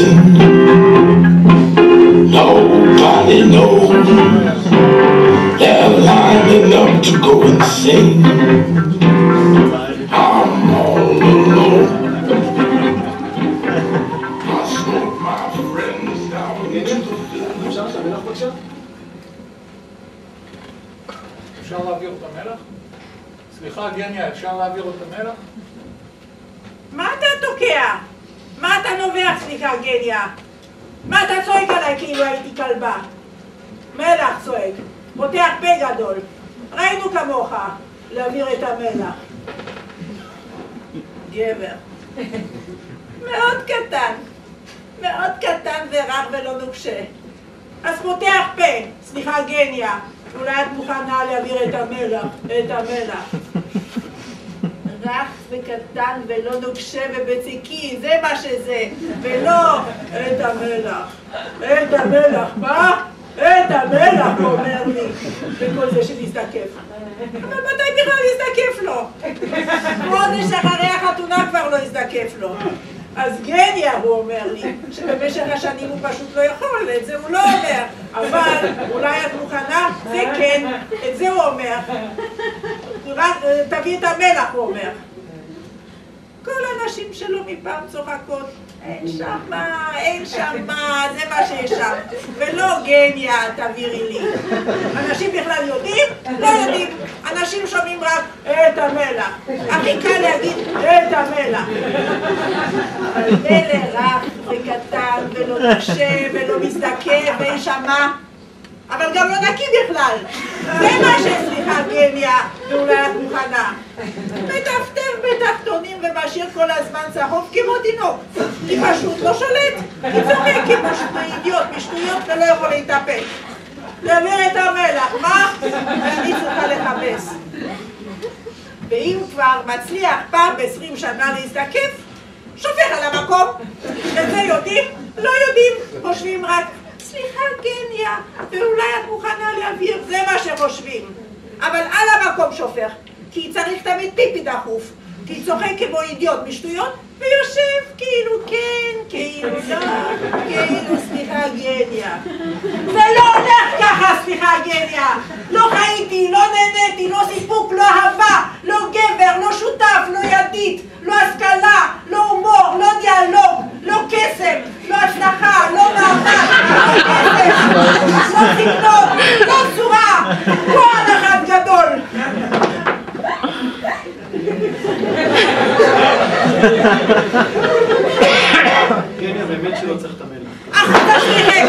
sing. Nobody knows. They're lining up to go and sing. I'm all alone. I smoke my friends down into the field. אפשר להעביר את המלח? סליחה, גניה, אפשר להעביר את המלח? מה אתה תוקע? מה אתה נובח, סליחה, גניה? מה אתה צועק עליי כאילו הייתי כלבה? מלח צועק, פותח פה גדול. ראינו כמוך להעביר את המלח. גבר. מאוד קטן. מאוד קטן ורח ולא נוקשה. אז פותח פה, סליחה, גניה. אולי את מוכנה להעביר את המלח, את המלח. רך וקטן ולא נוקשה ובציקי, זה מה שזה, ולא את המלח. את המלח, מה? את המלח, אומר לי, וכל זה שנזדקף. אבל מתי בכלל יזדקף לו? חודש אחרי החתונה כבר לא יזדקף לו. אז גניה, הוא אומר לי, שבמשך השנים הוא פשוט לא יכול, את זה הוא לא אומר. אבל אולי את מוכנה? זה כן, את זה הוא אומר. תביא את המלח, הוא אומר. כל הנשים שלו מפעם צוחקות, אין שמה, אין שמה, זה מה שיש שם. ולא גניה, תעבירי לי. אנשים בכלל יודעים? לא יודעים. אנשים שומעים רק את המלח. הכי קל להגיד את המלח. אבל מלח רך וקטן ולא נוקשה ולא מזדקף ואין שמה. אבל גם לא נקי בכלל. זה מה שסליחה גניה, ואולי את מוכנה. מטפטף בתחתונים ומשאיר כל הזמן צהוב כמו תינוק. היא פשוט לא שולט. היא צוחקת משטויות, משטויות ולא יכול להתאפק. להעביר את המלח, מה? אני צריכה לחפש. ואם כבר מצליח פעם ב-20 שנה להזדקף, שופך על המקום. את זה יודעים? לא יודעים. חושבים רק, סליחה גניה, ואולי את מוכנה להעביר, זה מה שחושבים. אבל על המקום שופך, כי צריך תמיד פיפי דחוף, כי צוחק כמו אידיוט משטויות, ויושב כאילו כן, כאילו לא, כאילו סליחה גניה. זה לא הולך ככה, סליחה גניה. לא חייתי, לא נהניתי, לא סיפוק, לא אהבה, לא גבר, לא שותף, לא ידית, לא השכלה, לא הומור, לא דיאלוג, לא קסם, לא הצלחה, לא מעמד, לא כסף, לא סגנון, לא צורה, כל אחד גדול. גניה באמת שלא צריך את המלח. אך תשליחם.